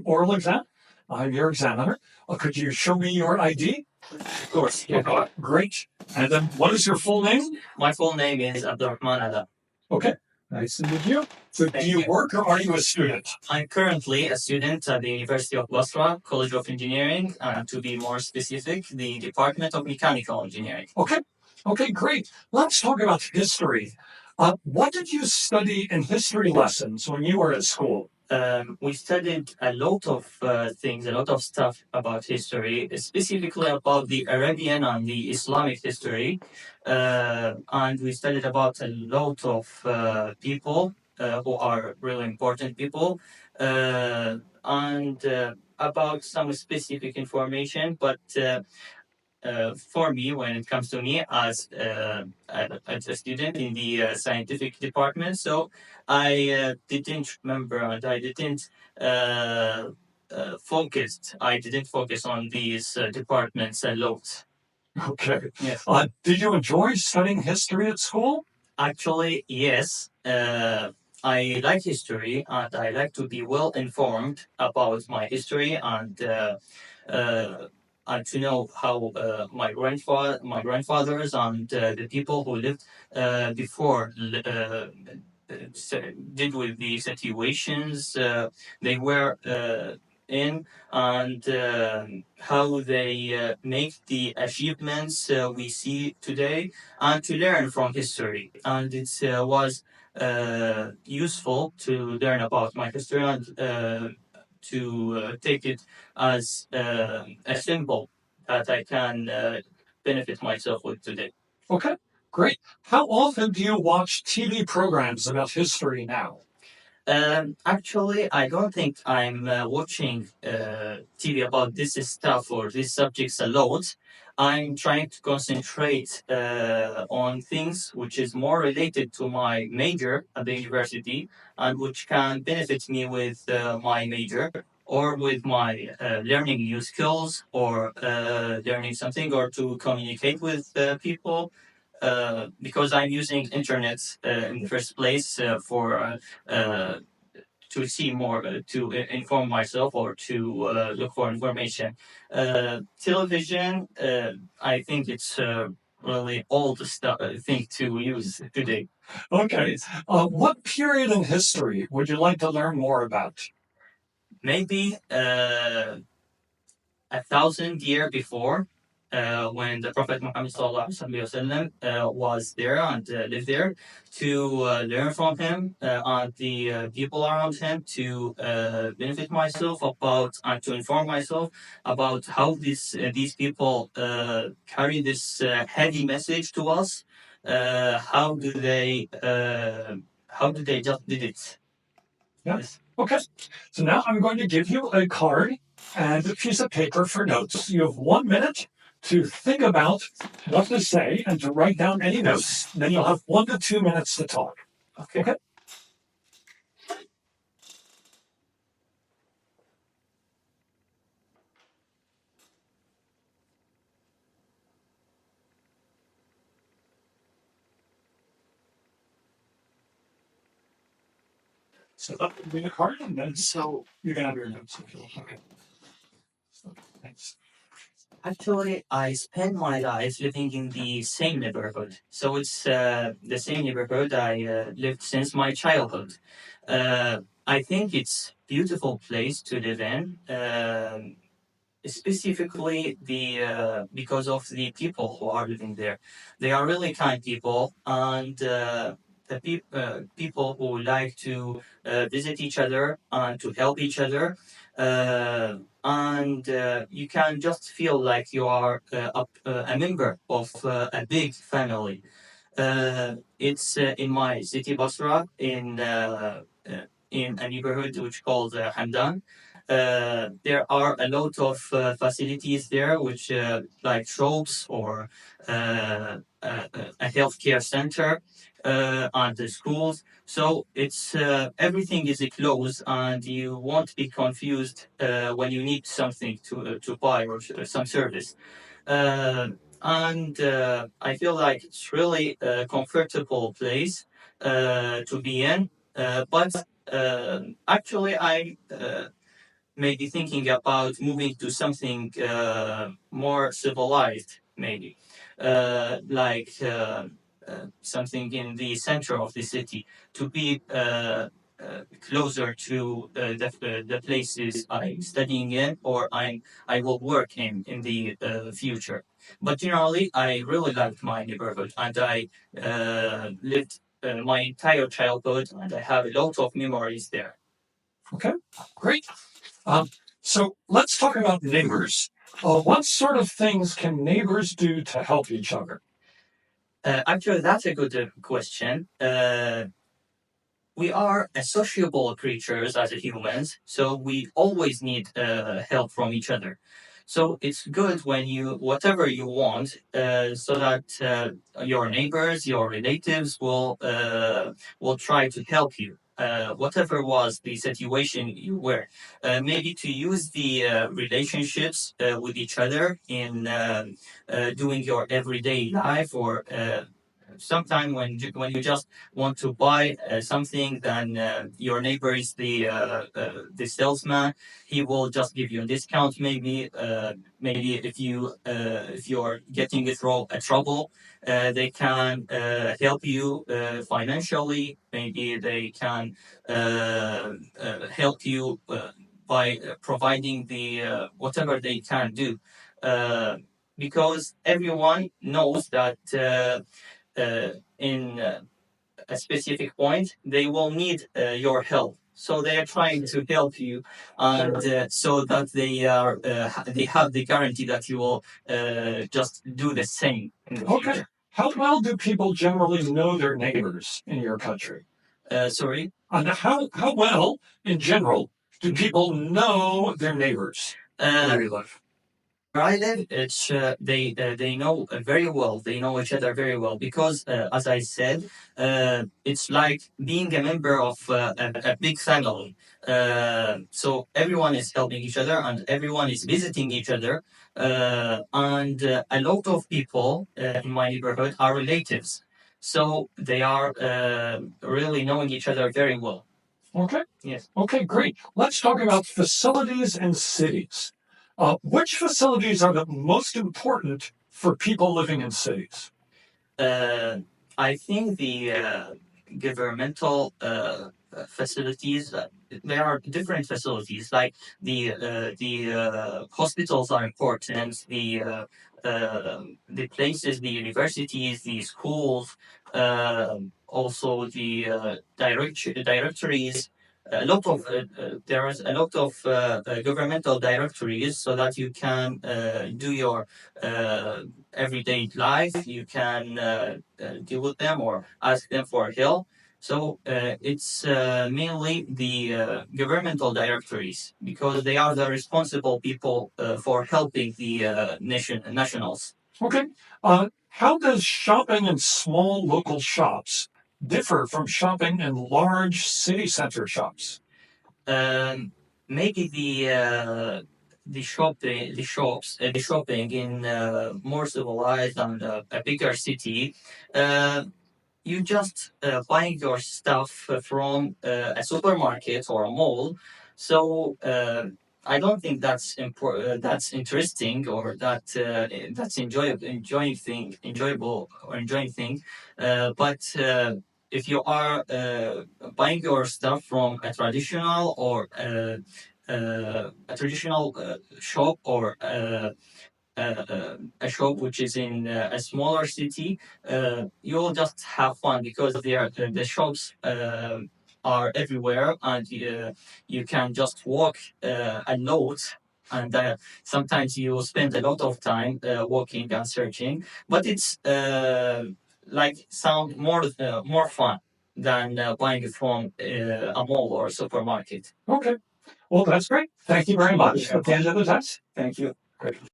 oral exam. I'm your examiner. Could you show me your ID? Of course, yeah. Great. And then what is your full name? My full name is Abdulrahman. Okay. Nice to meet you. So do you work or are you a student? I'm currently a student at the University of Basra, College of Engineering, and to be more specific, the Department of Mechanical Engineering. Okay. Okay, great. Let's talk about history. What did you study in history lessons when you were at school? We studied a lot of things, a lot of stuff about history, specifically about the Arabian and the Islamic history. And we studied about a lot of people who are really important people, and about some specific information. But for me, when it comes to me as a student in the scientific department, so I didn't remember and I didn't I didn't focus on these departments a lot. Okay. Yes. Did you enjoy studying history at school? Actually, yes. I like history and I like to be well informed about my history and to know how my grandfathers and the people who lived before did with the situations they were in, and how they make the achievements we see today, and to learn from history. And it was useful to learn about my history and to take it as a symbol that I can benefit myself with today. Okay, great. How often do you watch TV programs about history now? Actually, I don't think I'm watching TV about this stuff or these subjects a lot. I'm trying to concentrate on things which is more related to my major at the university and which can benefit me with my major or with my learning new skills or learning something or to communicate with people. Because I'm using internet in the first place for to see more, to inform myself or to look for information. Television, I think it's really old stuff thing to use today. Okay. What period in history would you like to learn more about? Maybe 1,000 years before, when the Prophet Muhammad sallam, was there and lived there, to learn from him and the people around him, to benefit myself about and to inform myself about how these people carry this heavy message to us. How do they just did it? Yes. Okay. So now I'm going to give you a card and a piece of paper for notes. You have 1 minute to think about what to say and to write down any notes. Then you'll have 1 to 2 minutes to talk. Okay? So that would be the card, and then you can have your notes if you want. Okay. So, thanks. Actually, I spend my life living in the same neighborhood. So it's the same neighborhood I lived since my childhood. I think it's beautiful place to live in, specifically because of the people who are living there. They are really kind people, and people who like to visit each other and to help each other. And you can just feel like you are a member of a big family. It's in my city, Basra, in a neighborhood which called Hamdan. There are a lot of facilities there, which like shops or a healthcare center and the schools. So it's everything is close, and you won't be confused when you need something to buy or some service. And I feel like it's really a comfortable place to be in. But actually, maybe thinking about moving to something more civilized, maybe like something in the center of the city to be closer to the places I'm studying in or I will work in the future. But generally, I really liked my neighborhood and I lived my entire childhood and I have a lot of memories there. Okay, great. So let's talk about neighbors. What sort of things can neighbors do to help each other? Actually, that's a good question. We are a sociable creatures as humans, so we always need help from each other. So it's good when you whatever you want, so that your neighbors, your relatives will try to help you. Whatever was the situation you were, maybe to use the relationships with each other in doing your everyday life, or sometime when you just want to buy something, then your neighbor is the salesman. He will just give you a discount. Maybe if you're getting through a trouble, they can help you financially. Maybe they can help you by providing the whatever they can do. Uh, because everyone knows that in a specific point, they will need your help. So they are trying to help you, and so that they have the guarantee that you will just do the same in the Okay. future. How well do people generally know their neighbors in your country? Sorry. And how well, in general, do people know their neighbors where you live? Where I live, it's they know very well. They know each other very well because, as I said, it's like being a member of a big family. So everyone is helping each other and everyone is visiting each other. And a lot of people in my neighborhood are relatives, so they are really knowing each other very well. Okay. Yes. Okay, great. Let's talk about facilities and cities. Which facilities are the most important for people living in cities? Uh, I think the governmental facilities. There are different facilities, like the hospitals are important. The places, the universities, the schools, also the directories. A lot of there is a lot of governmental directories, so that you can do your everyday life. You can deal with them or ask them for help. So it's mainly the governmental directories, because they are the responsible people for helping the nationals. Okay. How does shopping in small local shops differ from shopping in large city center shops? Um, Maybe the shopping in more civilized and a bigger city. Uh, you just buying your stuff from a supermarket or a mall. So I don't think that's that's interesting, or that's enjoyable or enjoying thing. But if you are buying your stuff from a traditional or a traditional shop, or a shop which is in a smaller city, you'll just have fun, because the shops are everywhere, and you can just walk a lot. And sometimes you spend a lot of time walking and searching, but it's like sound more fun than buying it from a mall or a supermarket. Okay. Well, that's great. Thank you very much. At the end of the test. Thank you. Great.